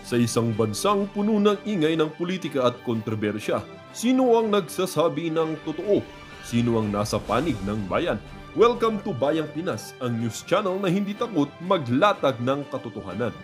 Sa isang bansang puno ng ingay ng politika at kontrobersya, sino ang nagsasabi ng totoo? Sino ang nasa panig ng bayan? Welcome to Bayang Pinas, ang news channel na hindi takot maglatag ng katotohanan.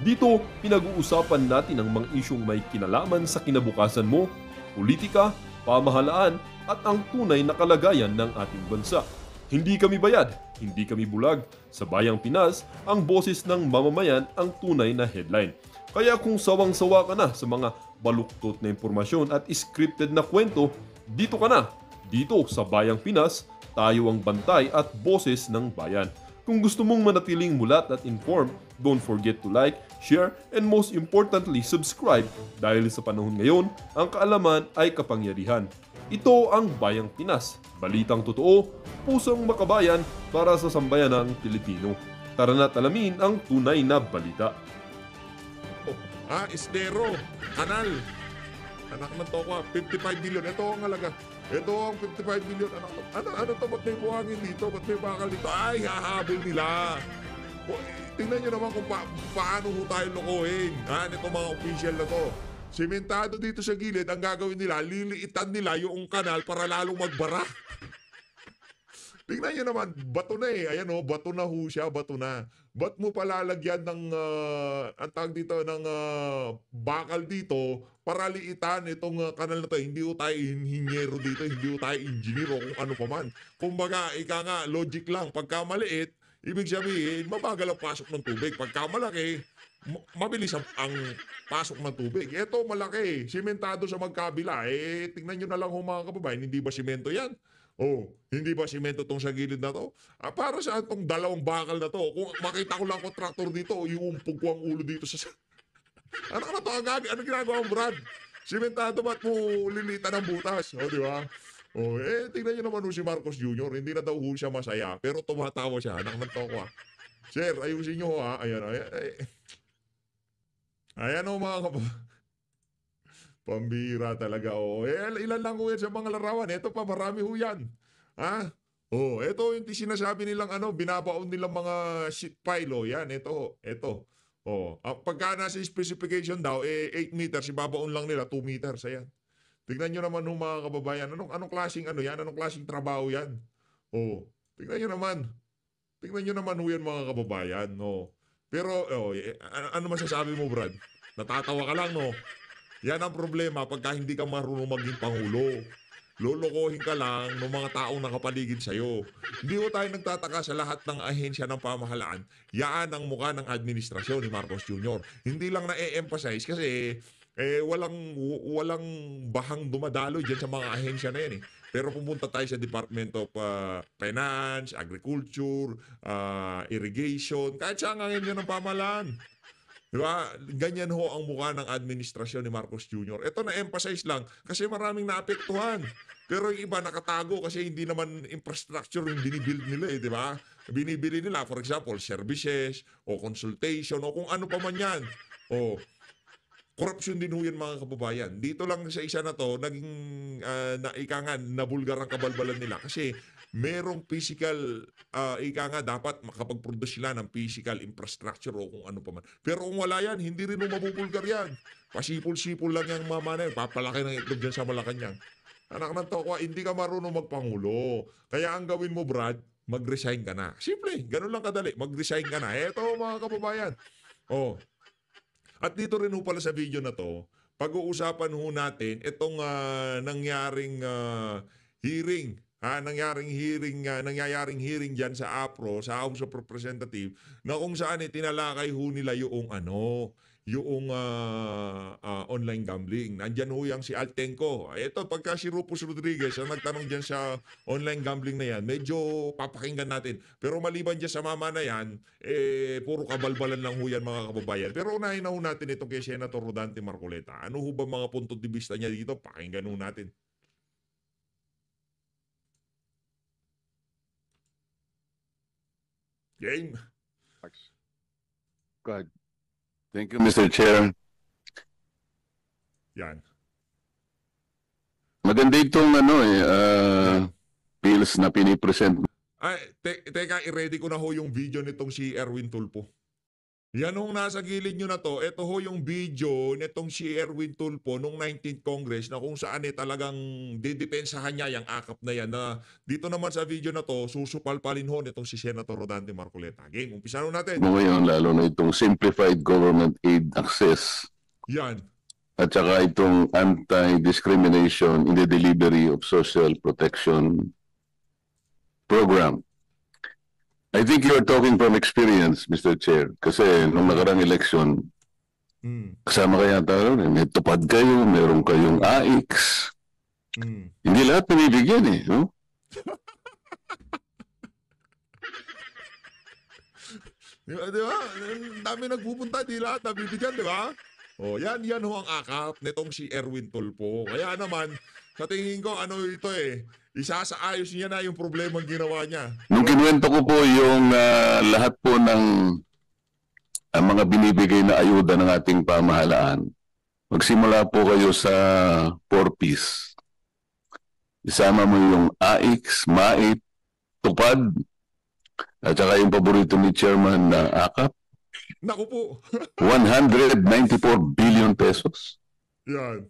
Dito, pinag-uusapan natin ang mga isyong may kinalaman sa kinabukasan mo, politika, pamahalaan, at ang tunay na kalagayan ng ating bansa. Hindi kami bayad, hindi kami bulag. Sa Bayang Pinas, ang boses ng mamamayan ang tunay na headline. Kaya kung sawang-sawa ka na sa mga baluktot na impormasyon at scripted na kwento, dito ka na. Dito sa Bayang Pinas, tayo ang bantay at boses ng bayan. Kung gusto mong manatiling mulat at informed, don't forget to like, share, and most importantly, subscribe dahil sa panahon ngayon, ang kaalaman ay kapangyarihan. Ito ang Bayang Pinas, balitang totoo, pusong makabayan para sa sambayanang Pilipino. Tara na't alamin ang tunay na balita. Estero, kanal. Anak ng toko, 55 billion. Ito ang halaga. Ito ang 55 billion. Ano to? Ba't may buhangin dito? Ba't may bakal dito? Ay, hahabol nila. Tingnan nyo naman kung paano ho tayo lokohin. Ito mga official na to. Sementado dito sa gilid, ang gagawin nila, liliitan nila yung kanal para lalong magbara. Tingnan nyo naman, bato na eh. Ayan o, bato na ho siya, bato na. Ba't mo palalagyan ng, ang tawag dito, ng bakal dito para liitan itong kanal na to? Hindi ho tayo inhinyero dito, hindi ho tayo engineer o kung ano pa man. Kumbaga, ika nga, logic lang. Pagka maliit, ibig sabihin, mabagal ang pasok ng tubig. Pagka malaki, mabilis ang pasok ng tubig. Ito malaki, simentado sa magkabila. Tingnan nyo na lang ho mga kababayan, hindi ba simento yan? Hindi ba simento tong sa gilid na to? Para saan tong dalawang bakal na to? Kung makita ko lang kontraktor dito, iumpog ko ang ulo dito sa... Ano to? Ano ginagawa mo, Brad? Simentado ba't mo lilitan ng butas? Di ba? Tingnan nyo naman ho si Marcos Jr. Hindi na daw ho siya masaya, pero tumatawa siya. Anak ng toko Sir, ayusin nyo ha. Ayan. Ayan o mga pambira talaga ilan lang ho yan sa mga larawan. Ito pa, marami ho yan. Ito yung sinasabi nilang binabaon nilang mga sheet pile. Yan, ito. Pagka nasa specification daw, 8 meters, ibabaon lang nila 2 meters. Ayan. Tignan nyo naman ho mga kababayan. Anong klaseng yan? Anong klaseng trabaho yan? Tignan nyo naman. Tignan nyo naman ho yan mga kababayan. Pero, ano masasabi mo, Brad? Natatawa ka lang, no? Yan ang problema pagka hindi ka marunong maging pangulo. Lolokohin ka lang ng mga taong nakapaligid sa'yo. Hindi ko tayo nagtataka sa lahat ng ahensya ng pamahalaan. Yan ang mukha ng administrasyon ni Marcos Jr. Hindi lang na-emphasize kasi walang bahang dumadaloy dyan sa mga ahensya na yan. Pero pumunta tayo sa Department of Finance, Agriculture, Irrigation, kahit saan nga yan ng pamahalaan. Diba? Ganyan ho ang mukha ng administrasyon ni Marcos Jr. Ito na-emphasize lang kasi maraming naapektuhan. Pero yung iba nakatago kasi hindi naman infrastructure yung binibuild nila di ba? Binibili nila, for example, services o consultation o kung ano pa man yan. Corruption din ho yan mga kababayan. Dito lang sa isa na to, naging nabulgar ang kabalbalan nila kasi merong physical, dapat makapag-produce sila ng physical infrastructure o kung ano pa man. Pero kung wala yan, hindi rin mo mabubulgar yan. Pasipol-sipol lang yung mama na yun. Papalaki ng itlog dyan sa Malacanang. Anak ng toko, hindi ka marunong magpangulo. Kaya ang gawin mo, Brad, mag-resign ka na. Simple, ganun lang kadali. Mag-resign ka na. Eto mga kababayan. At dito rin ho pala sa video na to, pag-uusapan ho natin itong nangyaring hearing. Nangyayaring hearing dyan sa APRO, sa House of Representatives, na kung saan tinalakay ho nila yung online gambling. Nandyan ho yung si Altenco. Ito, pagka si Rufus Rodriguez ang nagtanong dyan sa online gambling na yan, medyo papakinggan natin. Pero maliban dyan sa mama na yan, puro kabalbalan lang ho yan mga kababayan. Pero unahin na ho natin itong kay Senator Rodante Marcoleta. Ano ho ba mga punto de vista niya dito? Pakinggan ho natin. Game. Go ahead. Thank you, Mr. Chair. Yan. Maganda itong bills na pinipresent. Teka, i-ready ko na ho yung video nitong si Erwin Tulfo. Yan yung nasa gilid nyo na to, ito ho yung video nitong si Erwin Tulfo nung 19th Congress na kung saan talagang didepensahan niya yung akap na yan. Na dito naman sa video na to, susupalpalin ho nitong si Senator Rodante Marcoleta. Game, umpisa na natin. Ngayon, lalo na itong Simplified Government Aid Access Yan. at saka itong Anti-Discrimination in the Delivery of Social Protection Program. I think you're talking from experience, Mr. Chair. Kasi nung nakarang election, kasama kaya tayo, may tupad kayo, meron kayong AIX. Hindi lahat pinibigyan eh. No? Di ba? Dami nagpupunta, di lahat nabibigyan, di ba? O, yan ho ang akap nitong si Erwin Tulfo. Kaya naman, sa tingin ko, ito isasaayos niya na yung problemang ginawa niya. Nung kinuwento ko po yung lahat po ng mga binibigay na ayuda ng ating pamahalaan, magsimula po kayo sa 4Ps. Isama mo yung AIX, MAIP, TUPAD, at saka yung paborito ni Chairman na AKAP. Naku po. 194 billion pesos. Yan.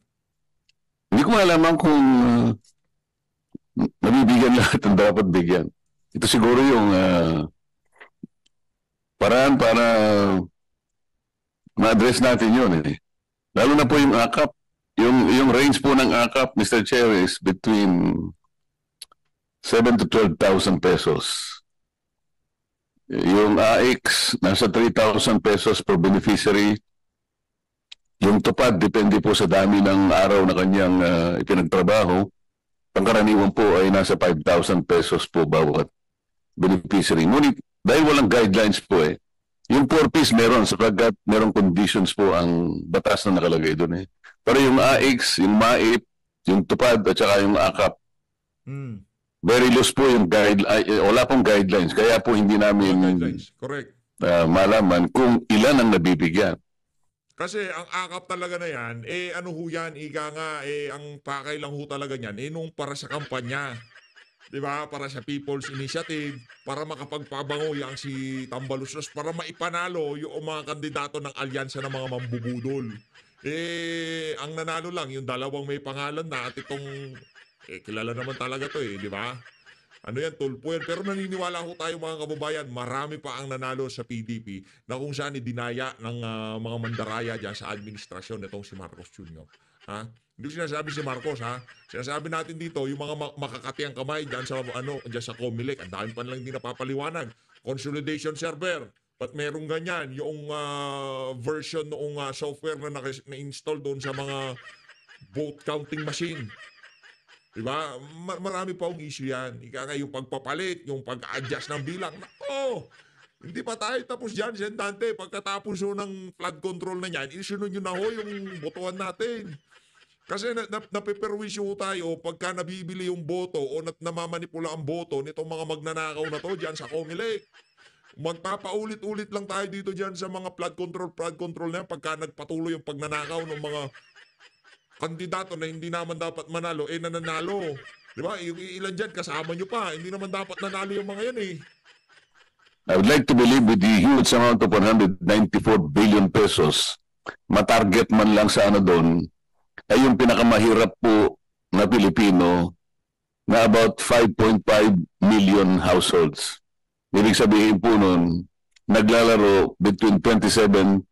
Hindi ko malaman kung nabibigyan lahat ang dapat bigyan. Ito siguro yung paraan para ma-address natin yun eh. Lalo na po yung AKAP. Yung range po ng AKAP, Mr. Chair, is between 7 to 12,000 pesos. Yung AIX, nasa 3,000 pesos per beneficiary. Yung TUPAD, depende po sa dami ng araw na kanyang ipinagtrabaho. Pangkaraniwan po ay nasa 5,000 pesos po bawat beneficiary. Ngunit dahil walang guidelines po yung 4Ps meron sapagkat merong conditions po ang batas na nakalagay doon eh. Pero yung AIX, yung MAIP, yung TUPAD at saka yung AKAP, very loose po yung wala pong guidelines. Kaya po hindi namin correct. Malaman kung ilan ang nabibigyan. Kasi ang akap talaga na yan, ano ho yan, ika nga, ang pakay lang ho talaga niyan, nung para sa kampanya. Diba? Para sa People's Initiative, para makapagpabango yang si Tambaluslos, para maipanalo yung mga kandidato ng alyansa ng mga mambubudol. Ang nanalo lang, yung dalawang may pangalan na at itong, kilala naman talaga to di ba? Ano yan, Tulfo yan. Pero naniniwala ho tayo mga kababayan, marami pa ang nanalo sa PDP na kung saan dinaya ng mga mandaraya dyan sa administrasyon nitong si Marcos Jr. Ha? Hindi ko sinasabi si Marcos, ha? Sinasabi natin dito, yung mga makakatiang kamay dyan sa, dyan sa Comelec, ang dami pa lang hindi napapaliwanag. Consolidation server. Ba't merong ganyan? Yung version noong software na na-install doon sa mga vote counting machine. Diba? Marami pa ang issue yan. Ika nga yung pagpapalit, yung pag-adjust ng bilang. Nako! Hindi pa tayo tapos dyan, Sendante. Pagkatapos ng flood control na yan, isunod nyo na ho yung botohan natin. Kasi napiperwisyo tayo pagka nabibili yung boto o namamanipula ang boto nitong mga magnanakaw na to dyan sa Comelec. Magpapaulit-ulit lang tayo dito dyan sa mga flood control na yan pagka nagpatuloy yung pagnanakaw ng mga kandidato na hindi naman dapat manalo, nananalo. Di ba? Yung ilan dyan, kasama nyo pa. Hindi naman dapat nanalo yung mga yan I would like to believe with the huge amount of 194 billion pesos, matarget man lang sa doon, ay yung pinakamahirap po na Pilipino na about 5.5 million households. Ibig sabihin po nun, naglalaro between 25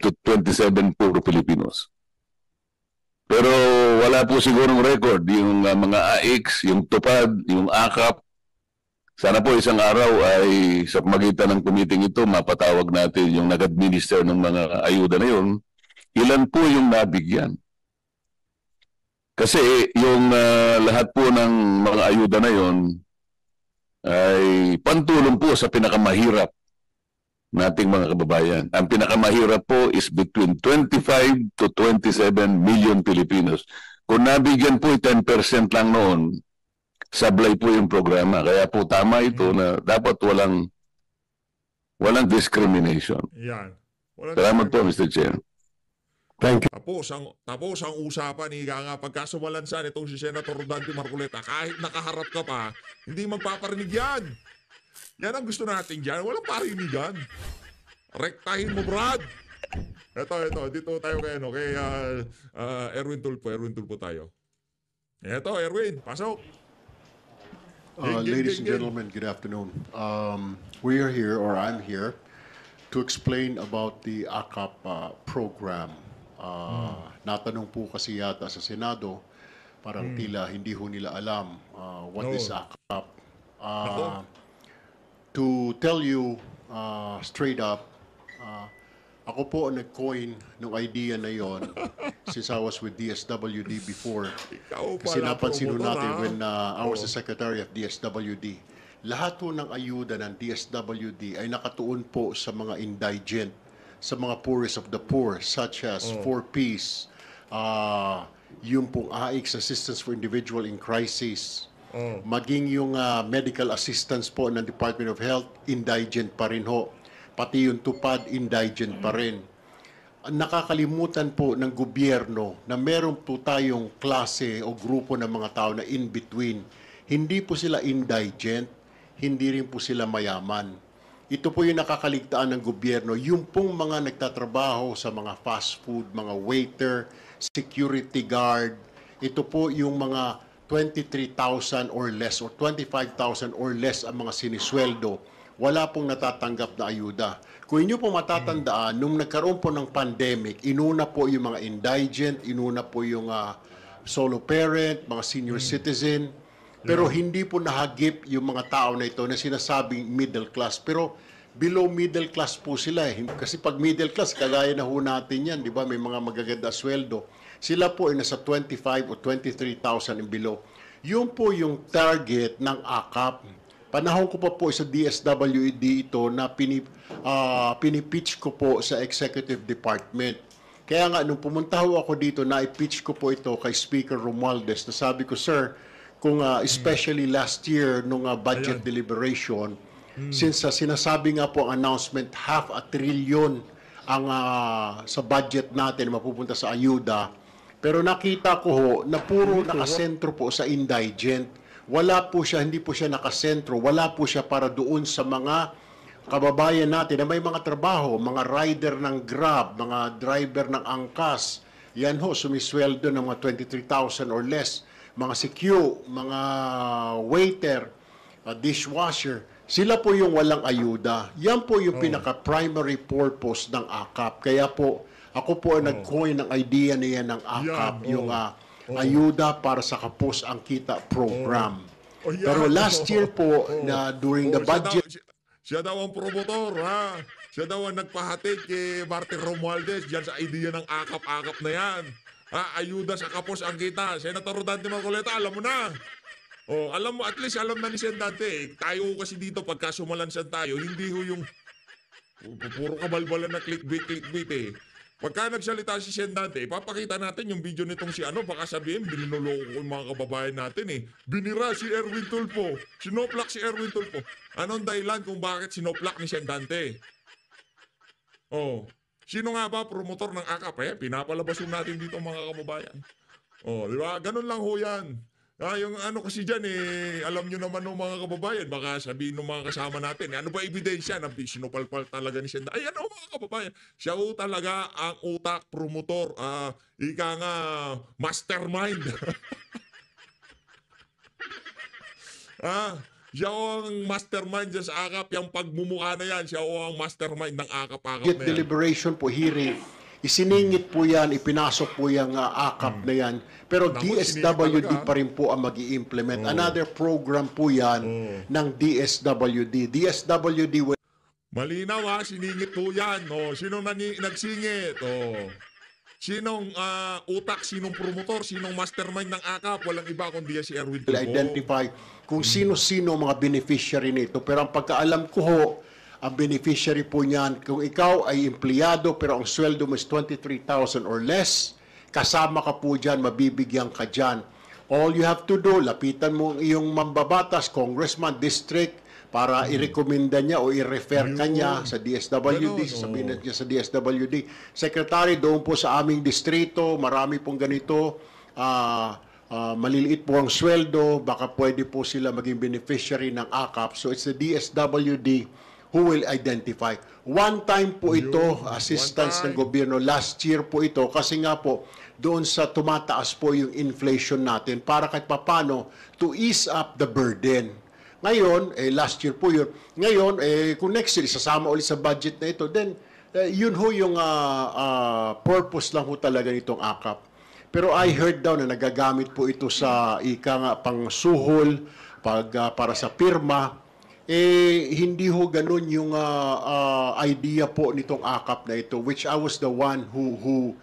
to 27 puro Filipinos. Pero wala po sigurong record yung mga AIX, yung TUPAD, yung AKAP. Sana po isang araw ay sa pamagitan ng committee ito mapatawag natin yung nag-administer ng mga ayuda na yun. Ilan po yung nabigyan? Kasi yung lahat po ng mga ayuda na yun ay pantulong po sa pinakamahirap nating mga kababayan. Ang pinakamahirap po is between 25 to 27 million Filipinos. Kung nabigyan po 10% lang noon, sablay po yung programa. Kaya po tama ito na dapat walang discrimination. Yan. Salamat po, Mr. Chair. Thank you. Tapos ang usapan nga pagkasumalansan itong si Senator Rodante Marcoleta, kahit nakaharap ka pa, hindi magpaparinig yan. Yan ang gusto natin dyan. Walang parinigan. Rektahin mo, Brad. Ito. Dito tayo kay Erwin Tulfo. Erwin Tulfo tayo. Ito, Erwin. Pasok. Ladies and gentlemen, good afternoon. We are here, or I'm here, to explain about the AKAP program. Natanong po kasi yata sa Senado, parang tila hindi ho nila alam what is AKAP. To tell you straight up, ako po ang nag-coin ng idea na yon since I was with DSWD before. Kasi napansin natin when I was the Secretary of DSWD, lahat po ng ayuda ng DSWD ay nakatuon po sa mga indigent, sa mga poorest of the poor, such as 4Ps, yung pong AICS, Assistance for Individual in Crisis, maging yung medical assistance po ng Department of Health, indigent pa rin ho. Pati yung tupad, indigent pa rin. Nakakalimutan po ng gobyerno na meron po tayong klase o grupo ng mga tao na in between. Hindi po sila indigent, hindi rin po sila mayaman. Ito po yung nakakaligtaan ng gobyerno, yung pong mga nagtatrabaho sa mga fast food, mga waiter, security guard, ito po yung mga 23,000 or less or 25,000 or less ang mga sinisweldo, wala pong natatanggap na ayuda. Kung inyo po matatandaan, nung nagkaroon po ng pandemic, inuna po yung mga indigent, inuna po yung solo parent, mga senior citizen, pero hindi po nahagip yung mga tao na ito na sinasabing middle class. Pero below middle class po sila. Kasi pag middle class, kagaya na ho natin yan, di ba? May mga magaganda sweldo. Sila po ay nasa 25 o 23,000 and below. Yun po yung target ng AKAP. Panahon ko pa po sa DSWD ito na pinipitch ko po sa Executive Department. Kaya nga, nung pumunta ho ako dito, na-pitch ko po ito kay Speaker Romualdez. Na sabi ko, sir, kung especially last year, nung budget deliberation, since sinasabi nga po ang announcement, 500 billion ang sa budget natin mapupunta sa ayuda. Pero nakita ko ho na puro nakasentro po sa indigent. Wala po siya, hindi po siya nakasentro, wala po siya para doon sa mga kababayan natin na may mga trabaho, mga rider ng Grab, mga driver ng angkas. Yan ho, sumisweldo ng mga 23,000 or less. Mga CQ, mga waiter, dishwasher. Sila po yung walang ayuda. Yan po yung pinaka-primary purpose ng AKAP. Kaya po, ako po ang nag-coin ng idea niya ng AKAP, yung ayuda para sa kapos ang kita program. Pero last year po, na during the budget... Siya daw ang promotor, ha? Siya daw ang nagpahatid kay Martin Romualdez dyan sa idea ng AKAP-AKAP na yan. Ayuda sa kapos ang kita. Senator Dante Marcoleta, alam mo na. Alam mo, at least alam na ni Sen Dante. Tayo kasi dito, pagka sumalansan tayo, hindi ho yung puro kabalbalan na clickbait eh. Pagka nagsalita si Sen Dante, papakita natin yung video nitong si baka sabihin, binuloko ko yung mga kababayan natin eh. Binira si Erwin Tulfo. Sinoplak si Erwin Tulfo. Anong dahilan kung bakit sinoplak ni Sen Dante? Sino nga ba promotor ng AKAP? Pinapalabasun natin dito mga kababayan. Di ba? Ganun lang ho yan. Yung kasi dyan alam nyo naman ng mga kababayan, baka sabihin ng mga kasama natin, ano ba ebidensya na sinupalpal talaga ni Senda? Ay, mga kababayan, siya ho talaga ang utak, promotor, ika nga, mastermind. Siya ho ang mastermind dyan sa AKAP, yung pagmumukha na yan, siya ho ang mastermind ng AKAP-AKAP na yan. Deliberation po, hearing, isiningit po yan, ipinasok po yung AKAP na yan. Pero DSWD pa rin po ang mag-i-implement. Another program po yan ng DSWD. DSWD... Malinaw siningit po yan. Sinong nagsingit? Sinong utak, sinong promotor, sinong mastermind ng AKAP? Walang iba kundi si Erwin Tulfo. Identify kung sino-sino mga beneficiary nito. Pero ang pagkaalam ko ho, ang beneficiary po niyan, kung ikaw ay empleyado pero ang sweldo mo is 23,000 or less, kasama ka po dyan, mabibigyan ka dyan. All you have to do, lapitan mo ang iyong mambabatas, congressman, district, para i-recommenda niya o i-refer ka niya sa DSWD, sasabihin niya sa DSWD. Secretary, doon po sa aming distrito, marami pong ganito, maliliit po ang sweldo, baka pwede po sila maging beneficiary ng AKAP. So it's the DSWD who will identify. One time po ito, assistance ng gobyerno. Last year po ito, kasi nga po, doon sa tumataas po yung inflation natin para kahit papano to ease up the burden. Ngayon, last year po yun. Ngayon, kung next year, isasama ulit sa budget na ito, then yun ho yung purpose lang ho talaga nitong AKAP. Pero I heard daw na nagagamit po ito sa pang suhol, para sa pirma. Hindi ho ganun yung idea po nitong AKAP na ito, which I was the one who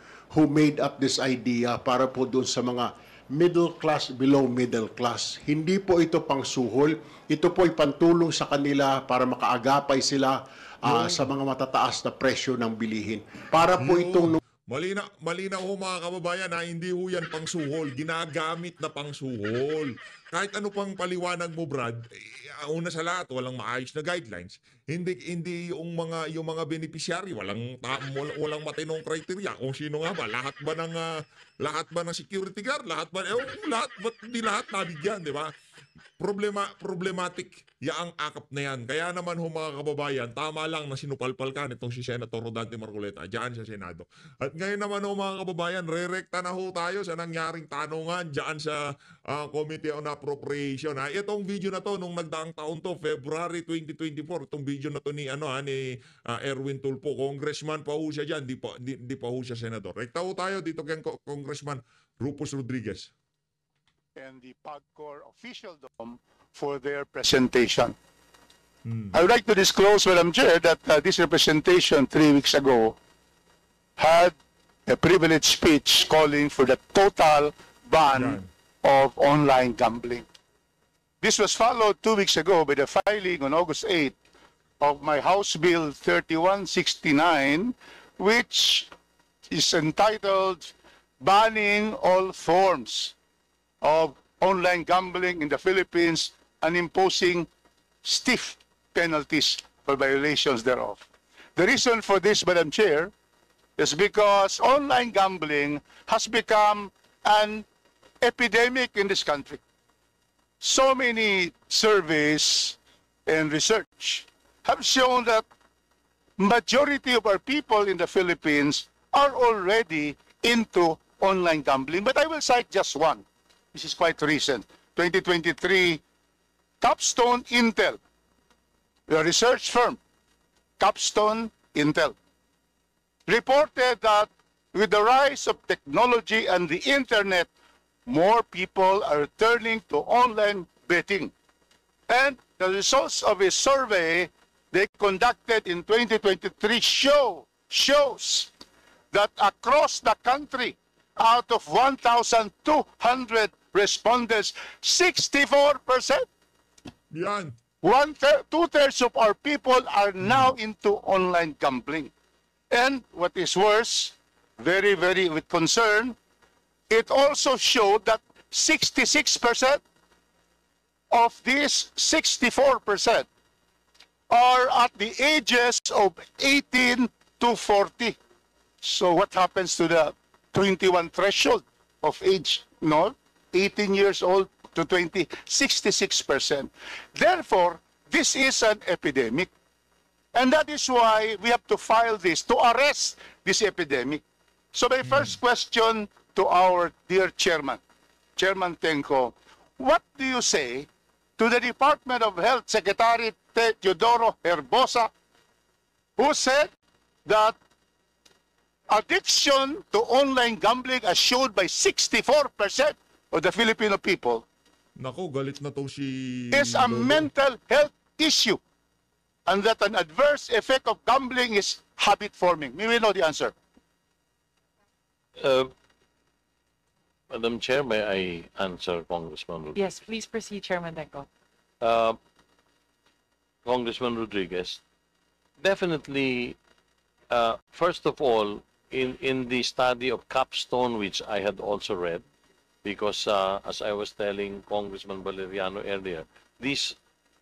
made up this idea para po doon sa mga middle class, below middle class. Hindi po ito pang suhol. Ito po ay pantulong sa kanila para makaagapay sila sa mga matataas na presyo ng bilihin. Para po itong... Malina ho mga kababayan na hindi ho yan pang suhol. Ginagamit na pang suhol. Kahit ano pang paliwanag mo, Brad, una sa lahat, walang maayos na guidelines. Hindi yung mga beneficiary, walang matinong criteria kung sino nga ba. Lahat ba ng security guard? Hindi lahat nabigyan, di ba? Problematic yaang AKAP na yan. Kaya naman ho mga kababayan, tama lang na sinupalpal ka nitong si Senator Rodante Marcoleta dyan sa Senado. At ngayon naman ho mga kababayan, re-recta na ho tayo sa nangyaring tanungan dyan sa Committee on Appropriation. Itong video na to, nung nagdaang taon to, February 2024, itong video na to ni Erwin Tulfo, congressman pa ho siya dyan, di pa ho siya senador. Rekta ho tayo dito kay Congressman Rufus Rodriguez and the PAGCOR officialdom for their presentation. I would like to disclose, Madam Chair, that this representation 3 weeks ago had a privileged speech calling for the total ban of online gambling. This was followed 2 weeks ago by the filing on August 8 of my House Bill 3169, which is entitled Banning All Forms of Online Gambling in the Philippines and imposing stiff penalties for violations thereof. The reason for this, Madam Chair, is because online gambling has become an epidemic in this country. So many surveys and research have shown that majority of our people in the Philippines are already into online gambling. But I will cite just one. This is quite recent. 2023, Capstone Intel, a research firm, Capstone Intel, reported that with the rise of technology and the internet, more people are turning to online betting. And the results of a survey they conducted in 2023 shows that across the country, out of 1,200 respondents, 64%, yan. Two-thirds of our people are now into online gambling. And what is worse, very, very with concern, it also showed that 66% of these 64% are at the ages of 18 to 40. So what happens to the 21 threshold of age? No, 18 years old to 20, 66%. Therefore, this is an epidemic. And that is why we have to file this to arrest this epidemic. So my first question to our dear chairman, Chairman Tenco, what do you say to the Department of Health Secretary Teodoro Herbosa, who said that addiction to online gambling as showed by 64% of the Filipino people Nako, galit na to si is a mental health issue, and that an adverse effect of gambling is habit forming. May we know the answer? Madam Chair, may I answer Congressman Rodriguez? Yes, please proceed, Chairman Tenco. Congressman Rodriguez, definitely, first of all, in the study of Capstone, which I had also read, because as I was telling Congressman Valeriano earlier,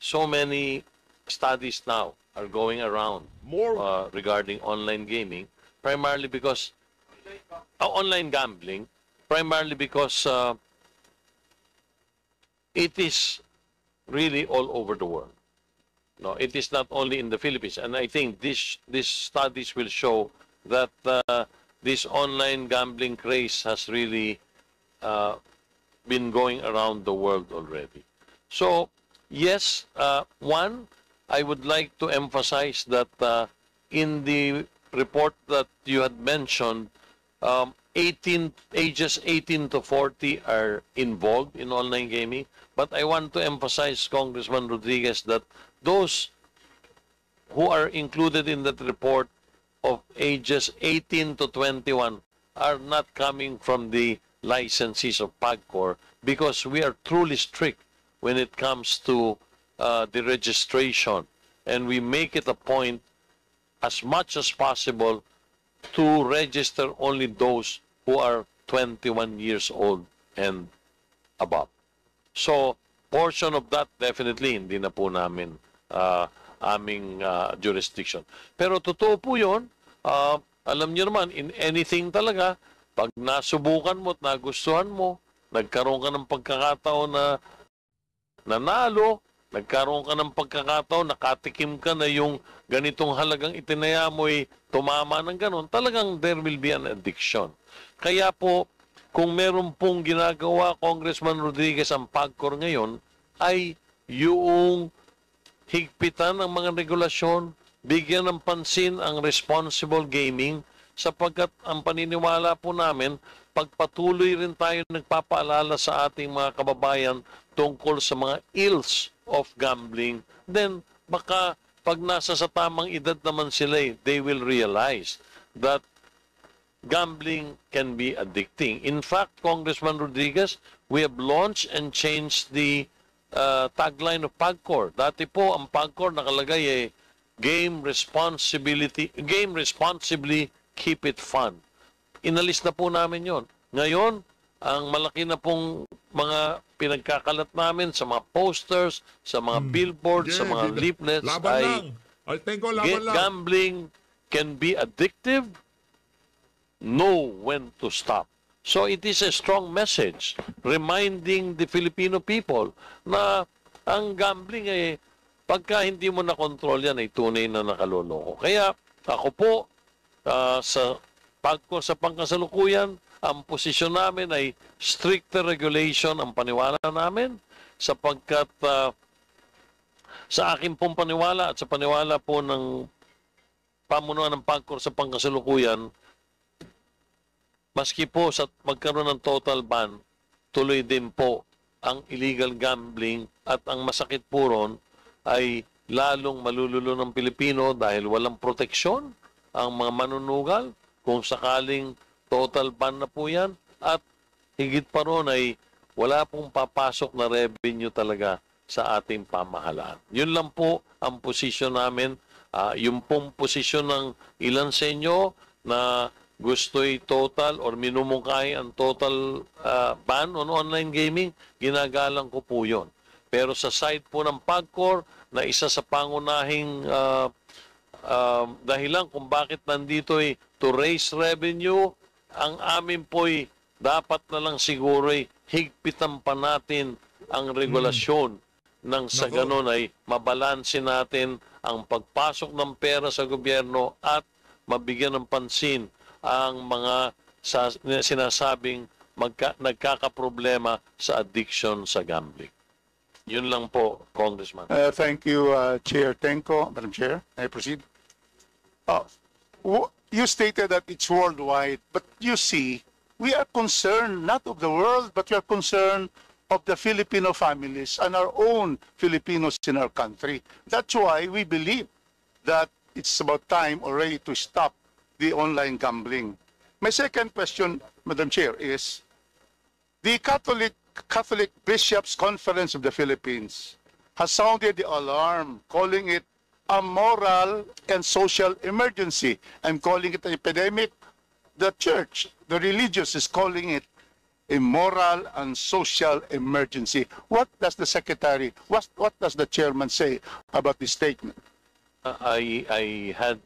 so many studies now are going around regarding online gaming, primarily because online gambling, primarily because it is really all over the world. No, it is not only in the Philippines, and I think these studies will show that this online gambling craze has really been going around the world already. So, yes, one, I would like to emphasize that in the report that you had mentioned, ages 18 to 40 are involved in online gaming. But I want to emphasize, Congressman Rodriguez, that those who are included in that report of ages 18 to 21 are not coming from the licensees of PAGCOR, because we are truly strict when it comes to the registration. And we make it a point as much as possible to register only those who are 21 years old and above. So, portion of that definitely hindi na po namin aming jurisdiction. Pero totoo po yun, alam niyo naman, in anything talaga, pag nasubukan mo at nagustuhan mo, nagkaroon ka ng pagkakataon na nanalo, nagkaroon ka ng pagkakataon, nakatikim ka na yung ganitong halagang itinaya mo ay tumama ng ganon, talagang there will be an addiction. Kaya po, kung meron pong ginagawa, Congressman Rodriguez, ang PAGCOR ngayon, ay yung higpitan ng mga regulasyon, bigyan ng pansin ang responsible gaming, sapagkat ang paniniwala po namin, pagpatuloy rin tayo nagpapaalala sa ating mga kababayan tungkol sa mga ills of gambling, then baka pag nasa sa tamang edad naman sila, they will realize that gambling can be addicting. In fact, Congressman Rodriguez, we have launched and changed the tagline of PAGCOR. Dati po, ang PAGCOR nakalagay game responsibly, keep it fun. Inalis na po namin yon. Ngayon, ang malaki na pong mga pinagkakalat namin sa mga posters, sa mga billboards, sa mga leaflets ay gambling can be addictive, know when to stop. So it is a strong message reminding the Filipino people na ang gambling ay pagka hindi mo na control yan ay tunay na nakaloloko. Kaya ako po sa PAGCOR sa pangkasalukuyan, ang posisyon namin ay stricter regulation ang paniwala namin, sapagkat sa akin pong paniwala at sa paniwala po ng pamunuan ng PAGCOR sa pangkasalukuyan, maski po sa magkaroon ng total ban, tuloy din po ang illegal gambling, at ang masakit po ron ay lalong malululo ng Pilipino dahil walang proteksyon ang mga manunugal kung sakaling total ban na po yan, at higit pa ron ay wala pong papasok na revenue talaga sa ating pamahalaan. Yun lang po ang posisyon namin. Yung pong posisyon ng ilan sa inyo na gusto'y total or minumungkahi ang total ban on online gaming, ginagalang ko po yun. Pero sa side po ng PAGCOR, na isa sa pangunahing dahilan kung bakit nandito ay to raise revenue, ang amin po'y dapat na lang siguro ay higpitan pa natin ang regulasyon nang sa ganon ay mabalansin natin ang pagpasok ng pera sa gobyerno at mabigyan ng pansin ang mga sinasabing nagkakaproblema sa addiction sa gambling. Yun lang po, Congressman. Thank you, Chair Tenko. Madam Chair, may I proceed? You stated that it's worldwide, but you see, we are concerned not of the world, but we are concerned of the Filipino families and our own Filipinos in our country. That's why we believe that it's about time already to stop the online gambling. My second question, Madam Chair, is the Catholic Bishops' Conference of the Philippines has sounded the alarm, calling it a moral and social emergency. I'm calling it an epidemic. The church, the religious, is calling it a moral and social emergency. What does the secretary, what does the chairman say about this statement? I had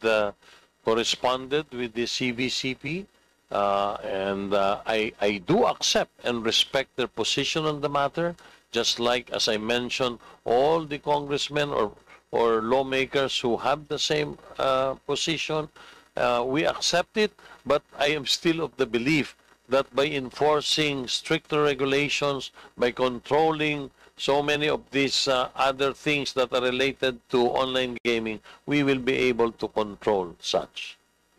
corresponded with the CBCP, and I do accept and respect their position on the matter. just like, as I mentioned, all the congressmen or lawmakers who have the same position, we accept it, but I am still of the belief that by enforcing stricter regulations, by controlling so many of these other things that are related to online gaming, we will be able to control such.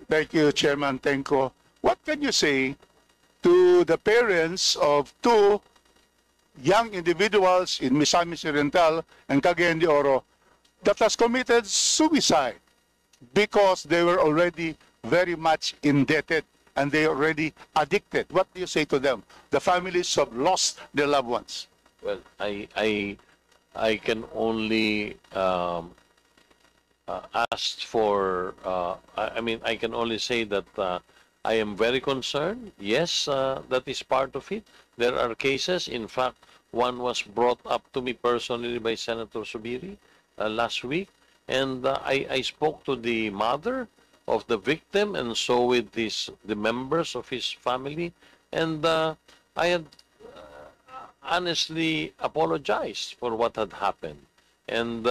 Thank you, Chairman Tenko. What can you say to the parents of two young individuals in Misamis Oriental and Cagayan de Oro that has committed suicide because they were already very much indebted and they already addicted? What do you say to them? The families have lost their loved ones. Well, I can only ask for, I can only say that I am very concerned. Yes, that is part of it. There are cases, in fact, one was brought up to me personally by Senator Subiri last week, and I spoke to the mother of the victim and so with the members of his family, and I had honestly apologized for what had happened, and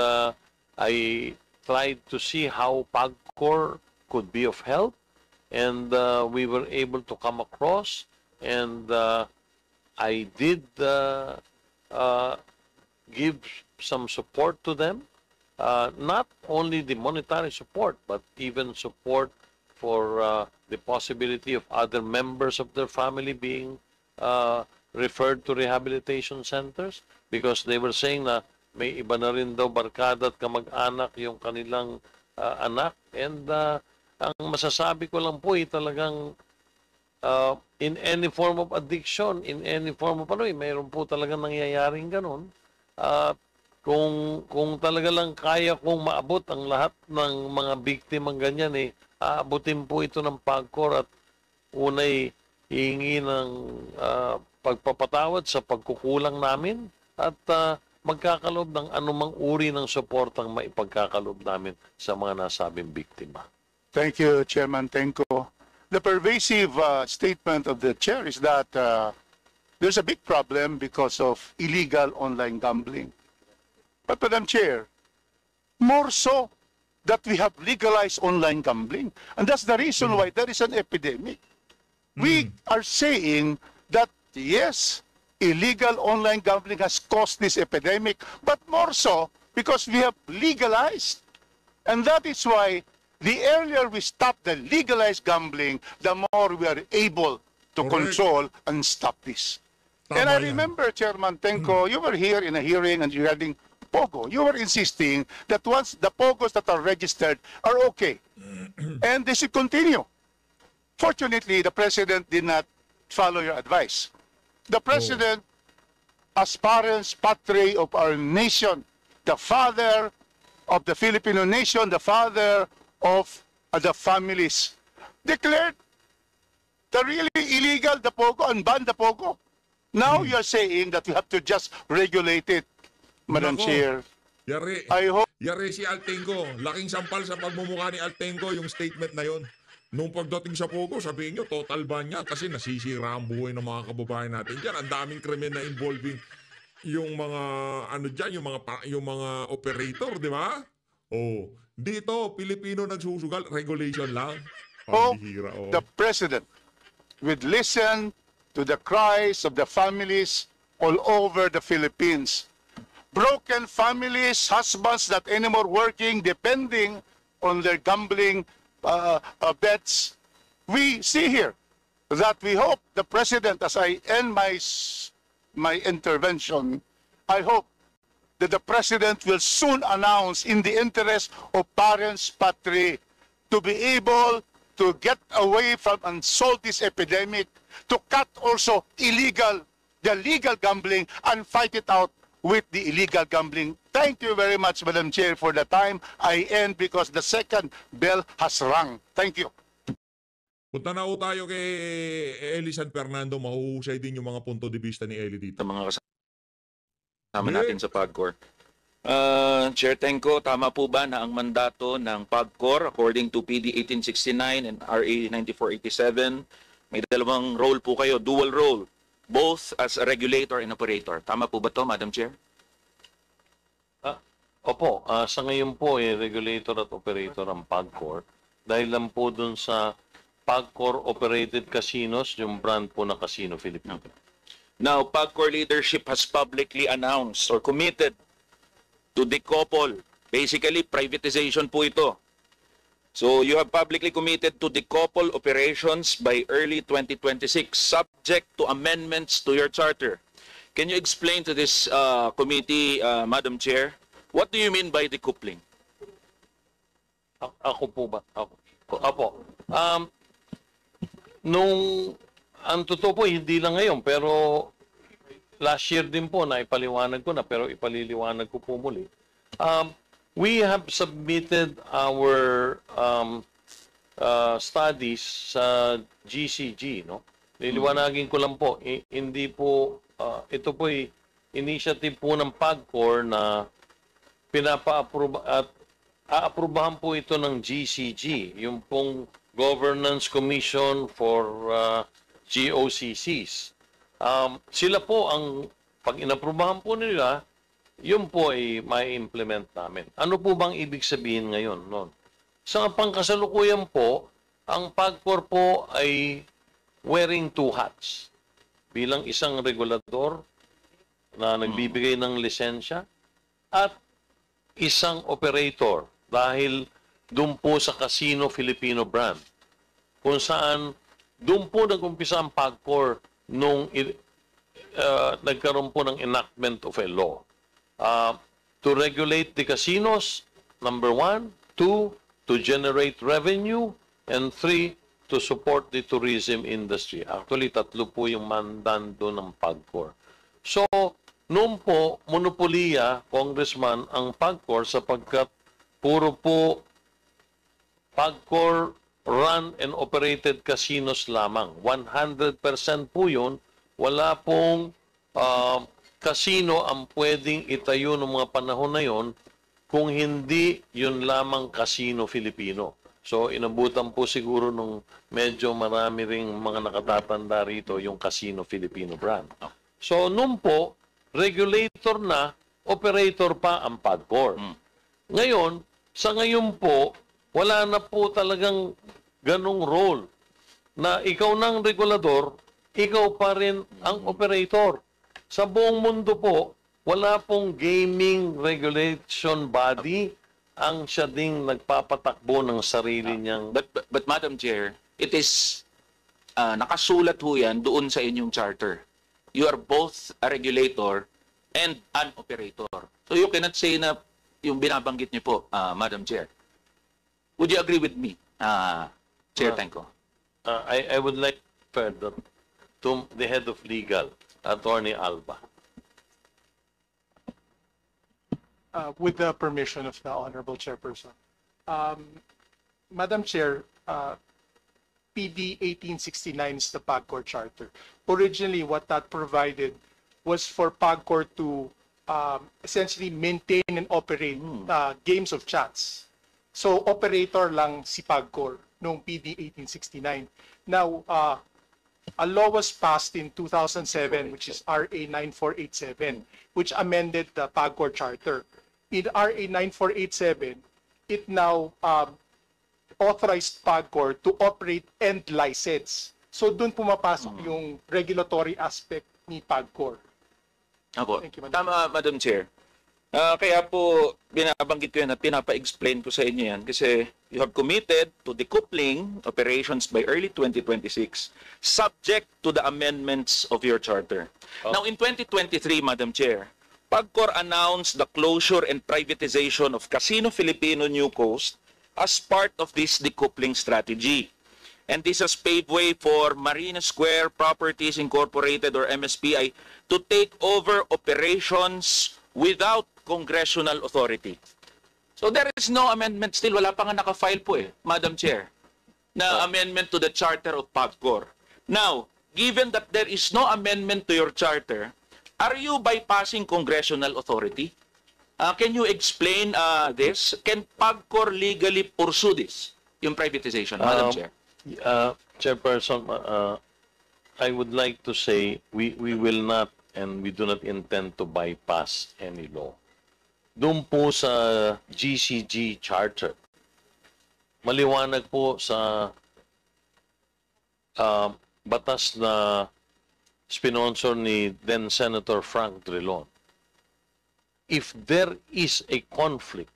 I tried to see how PAGCOR could be of help, and we were able to come across, and I did give some support to them, not only the monetary support, but even support for the possibility of other members of their family being referred to rehabilitation centers, because they were saying na may iba na rin daw barkada at kamag-anak yung kanilang anak, and ang masasabi ko lang po ay talagang in any form of addiction, in any form of mayroon po talagang nangyayaring ganun. Kung talaga lang kaya kong maabot ang lahat ng mga biktimang ganyan, aabutin po ito ng PAGCOR at unay hihingi ng pagpapatawad sa pagkukulang namin at magkakaloob ng anumang uri ng suportang maipagkakaloob namin sa mga nasabing biktima. Thank you, Chairman Tenko. The pervasive statement of the chair is that there's a big problem because of illegal online gambling. But, Madam Chair, more so that we have legalized online gambling. And that's the reason why there is an epidemic. We are saying that, yes, illegal online gambling has caused this epidemic, but more so because we have legalized. And that is why the earlier we stop the legalized gambling, the more we are able to control and stop this. And I remember, Chairman Tenko, you were here in a hearing and regarding Pogo. You were insisting that once the Pogos that are registered are okay, and they should continue. Fortunately, the President did not follow your advice. The President, as parents, patri of our nation, the father of the Filipino nation, the father of the families, declared the really illegal, the Pogo, and banned the Pogo. Now you're saying that we have to just regulate it, Madam Chair. Yari si Altengo. Laking sampal sa pagmumukha ni Altengo yung statement na yon. Nung pagdating sa Pogo, sabihin nyo, total ban yan kasi nasisira ang buhay ng mga kababayan natin dyan. Ang daming krimen na involving yung mga, yung mga operator, di ba? Dito, Pilipino nagsusugal, regulation lang. The President would listen to the cries of the families all over the Philippines. Broken families, husbands not anymore working, depending on their gambling bets. We see here that we hope the President, as I end my intervention, I hope that the President will soon announce, in the interest of parents, patri, to be able to get away from and solve this epidemic, to cut also the legal gambling and fight it out with the illegal gambling. Thank you very much, Madam Chair, for the time. I end because the second bell has rung. Thank you. Punta na tayo kay Eli San Fernando. Mahuhusay din yung mga punto de vista ni Eli dito. Sa mga kasama natin sa PAGCOR. Chair Tenko, tama po ba na ang mandato ng PAGCOR according to PD 1869 and RA 9487, may dalawang role po kayo, dual role. both as a regulator and operator. Tama po ba to, Madam Chair? Opo, sa ngayon po, regulator at operator ang PAGCOR. Dahil lang po dun sa PAGCOR operated casinos, yung brand po na Casino Philippines. Now, PAGCOR leadership has publicly announced or committed to decouple. Basically, privatization po ito. So, you have publicly committed to decouple operations by early 2026, subject to amendments to your charter. Can you explain to this committee, Madam Chair, what do you mean by decoupling? Ako po ba? Apo. Ang totoo po, hindi lang ngayon, pero last year din po, naipaliwanag ko na, pero ipaliliwanag ko po muli. We have submitted our studies sa GCG, no? Liliwanagin ko lang po, hindi po, ito po initiative po ng PAGCOR na pinapa-approve at aaprubahan po ito ng GCG, yung pong Governance Commission for GOCCs. Sila po ang, pag inaprubahan po nila, yun po ay may implement namin. Ano po bang ibig sabihin ngayon? No? Sa pangkasalukuyan po, ang PAGCOR po ay wearing two hats. Bilang isang regulador na nagbibigay ng lisensya at isang operator dahil doon po sa Casino Filipino brand kung saan doon po nag-umpisa ang PAGCOR nung nagkaroon po ng enactment of a law to regulate the casinos, number 1, 2, to generate revenue, and 3, to support the tourism industry. Actually, 3 po yung mandando ng PAGCOR. So, noon po, monopoliya, Congressman, ang PAGCOR sapagkat puro po PAGCOR run and operated casinos lamang. 100% po yun. Wala pong casino ang pwedeng itayo ng mga panahon na yon kung hindi yun lamang Casino Filipino. So, inabutan po siguro nung medyo marami ring mga nakatatanda rito yung Casino Filipino brand. So, noon po, regulator na, operator pa ang PAGCOR. Ngayon, sa ngayon po, wala na po talagang ganong role na ikaw ng regulador, ikaw pa rin ang operator. Sa buong mundo po, wala pong gaming regulation body ang siya ding nagpapatakbo ng sarili niyang... But Madam Chair, it is nakasulat ho yan doon sa inyong charter. You are both a regulator and an operator. So you cannot say na yung binabanggit niyo po, Madam Chair. Would you agree with me, Chair Tenko? I would like further to the head of legal, Attorney Alba. With the permission of the Honorable Chairperson. Madam Chair, PD 1869 is the PAGCOR Charter. Originally, what that provided was for PAGCOR to essentially maintain and operate games of chance. So, operator lang si PAGCOR noong PD 1869. Now, a law was passed in 2007, which is RA 9487, which amended the PAGCOR Charter. In RA 9487, it now authorized PAGCOR to operate and license. So doon pumapasok yung regulatory aspect ni PAGCOR. Apo. Thank you, Madam. Tama, Madam Chair. Kaya po, binabanggit ko yan at pinapa-explain ko sa inyo yan kasi you have committed to decoupling operations by early 2026 subject to the amendments of your charter. Now, in 2023, Madam Chair, PAGCOR announced the closure and privatization of Casino Filipino New Coast as part of this decoupling strategy. And this has paved way for Marina Square Properties Incorporated or MSPI to take over operations without congressional authority. So there is no amendment still. Wala pa nga naka-file po Madam Chair, na amendment to the charter of PAGCOR. Now, given that there is no amendment to your charter, are you bypassing congressional authority? Can you explain this? Can PAGCOR legally pursue this, yung privatization, Madam Chair? Chairperson, I would like to say we will not and we do not intend to bypass any law. Doon po sa GCG Charter, maliwanag po sa batas na sponsor ni then Senator Frank Drilon. If there is a conflict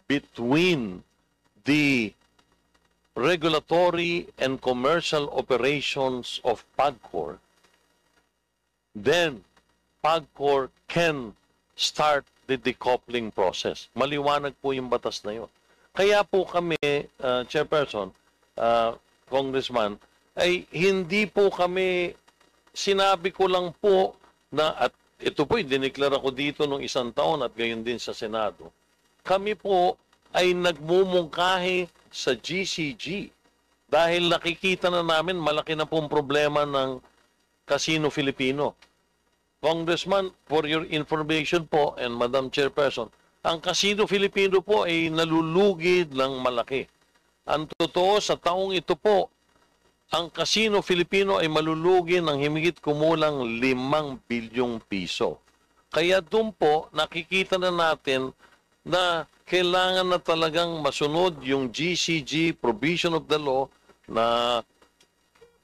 between the regulatory and commercial operations of PAGCOR, then PAGCOR can start the decoupling process. Maliwanag po yung batas na yun. Kaya po kami, Chairperson, Congressman, ay hindi po kami, sinabi ko lang po na, at ito po, dineklara ko dito nung 1 taon at gayon din sa Senado, kami po ay nagmumungkahi sa GCG dahil nakikita na namin malaki na pong problema ng Casino Filipino. Congressman, for your information po, and Madam Chairperson, ang Casino Filipino po ay nalulugid ng malaki. Ang totoo, sa taong ito po, ang Casino Filipino ay malulugi ng himigit kumulang 5 bilyong piso. Kaya doon po, nakikita na natin na kailangan na talagang masunod yung GCG, provision of the law, na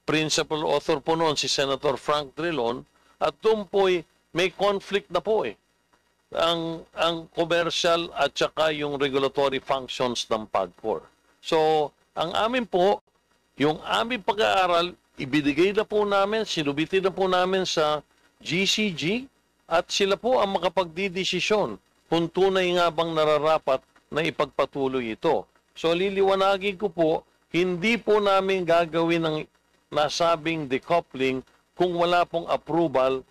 principal author po noon si Senator Frank Drilon, at doon po may conflict na po ang commercial at saka yung regulatory functions ng PAGCOR. So, ang amin po, yung aming pag-aaral, ibinigay na po namin, sinubitin na po namin sa GCG at sila po ang makapagdidesisyon kung tunay nga bang nararapat na ipagpatuloy ito. So liliwanagin ko po, hindi po namin gagawin ng nasabing decoupling kung wala pong approval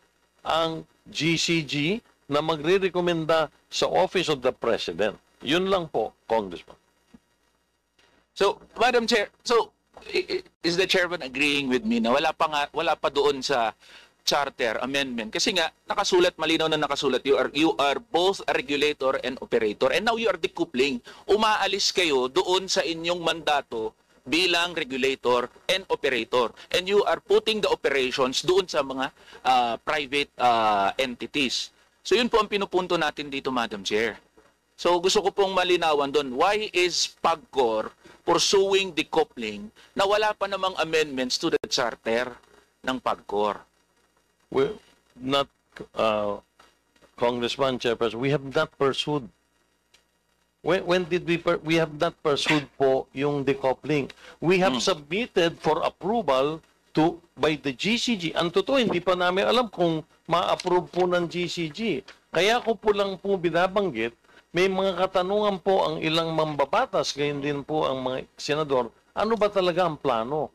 ang GCG na magre-rekomenda sa Office of the President. Yun lang po, Congressman. So, Madam Chair, is the chairman agreeing with me na wala pa doon sa charter amendment kasi nga nakasulat, malinaw na nakasulat, you are both a regulator and operator, and now you are decoupling. Umaalis kayo doon sa inyong mandato bilang regulator and operator, and you are putting the operations doon sa mga private entities. So yun po ang pinupunto natin dito, Madam Chair. So gusto ko pong malinawan doon, why is PAGCOR pursuing decoupling na wala pa namang amendments to the charter ng PAGCOR? Well, not, Congressman, Chairperson, we have not pursued. When did we have not pursued po yung decoupling? We have submitted for approval by the GCG. Ang totoo, hindi pa namin alam kung ma-approve po ng GCG. Kaya ko po lang po binabanggit, may mga katanungan po ang ilang mambabatas, gayon din po ang mga senador, ano ba talaga ang plano?